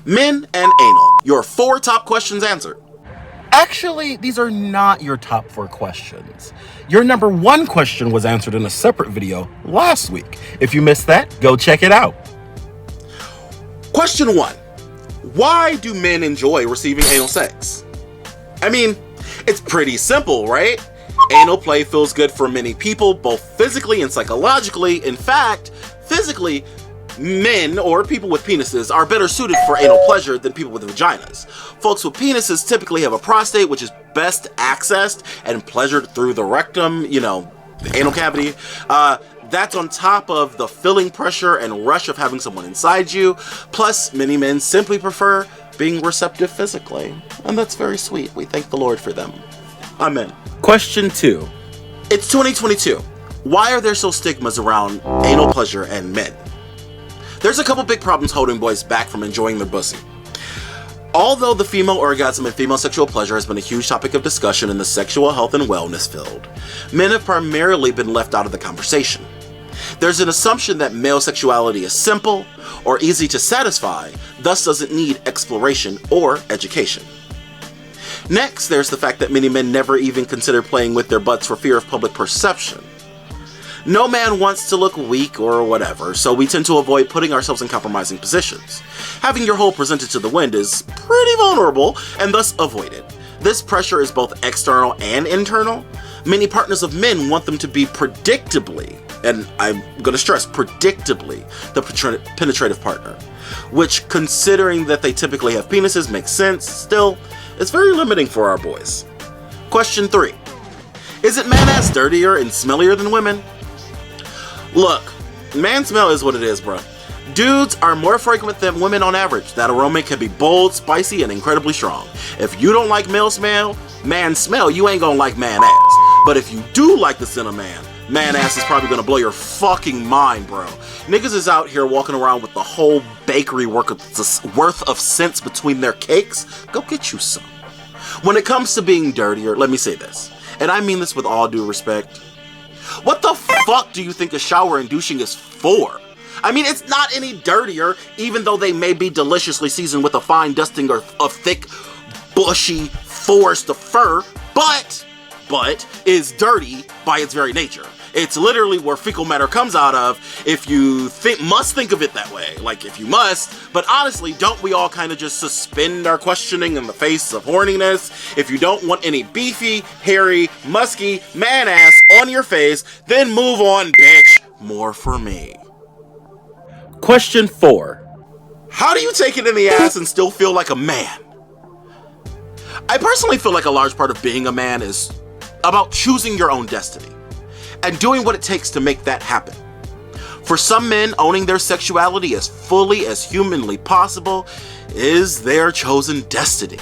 Men and anal. Your 4 top questions answered. Actually, these are not your top 4 questions. Your number 1 question was answered in a separate video last week. If you missed that, go check it out. Question 1. Why do men enjoy receiving anal sex? I mean, it's pretty simple, right? Anal play feels good for many people, both physically and psychologically. In fact, physically, men or people with penises are better suited for anal pleasure than people with vaginas. Folks with penises typically have a prostate, which is best accessed and pleasured through the rectum, the anal cavity. That's on top of the filling pressure and rush of having someone inside you. Plus, many men simply prefer being receptive physically. And that's very sweet. We thank the Lord for them. Amen. Question 2. It's 2022. Why are there so stigmas around anal pleasure and men? There's a couple big problems holding boys back from enjoying their pussy. Although the female orgasm and female sexual pleasure has been a huge topic of discussion in the sexual health and wellness field, men have primarily been left out of the conversation. There's an assumption that male sexuality is simple or easy to satisfy, thus doesn't need exploration or education. Next, there's the fact that many men never even consider playing with their butts for fear of public perception. No man wants to look weak or whatever, so we tend to avoid putting ourselves in compromising positions. Having your hole presented to the wind is pretty vulnerable and thus avoided. This pressure is both external and internal. Many partners of men want them to be predictably, and I'm going to stress predictably, the penetrative partner, which, considering that they typically have penises, makes sense. Still, it's very limiting for our boys. Question 3. Is it man-ass dirtier and smellier than women? Look, man smell is what it is, bro. Dudes are more fragrant than women on average. That aroma can be bold, spicy, and incredibly strong. If you don't like man smell, you ain't gonna like man ass. But if you do like the scent of man ass is probably gonna blow your fucking mind, bro. Niggas is out here walking around with the whole bakery worth of scents between their cakes. Go get you some. When it comes to being dirtier, let me say this, and I mean this with all due respect. What the fuck do you think a shower and douching is for? I mean, it's not any dirtier, even though they may be deliciously seasoned with a fine dusting of thick, bushy forest of fur, but is dirty by its very nature. It's literally where fecal matter comes out of if you must think of it that way. Like, if you must. But honestly, don't we all kind of just suspend our questioning in the face of horniness? If you don't want any beefy, hairy, musky man ass on your face, then move on, bitch. More for me. Question 4. How do you take it in the ass and still feel like a man? I personally feel like a large part of being a man is about choosing your own destiny and doing what it takes to make that happen. For some men, owning their sexuality as fully as humanly possible is their chosen destiny.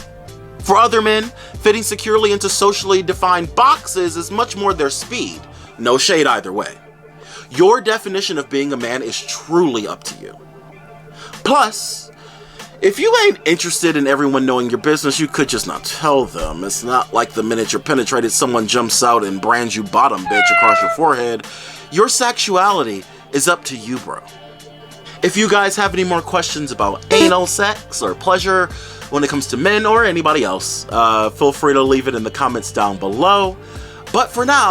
For other men, fitting securely into socially defined boxes is much more their speed. No shade either way. Your definition of being a man is truly up to you. Plus, if you ain't interested in everyone knowing your business, you could just not tell them. It's not like the minute you're penetrated, someone jumps out and brands you bottom bitch across your forehead. Your sexuality is up to you, bro. If you guys have any more questions about anal sex or pleasure when it comes to men or anybody else, feel free to leave it in the comments down below. But for now,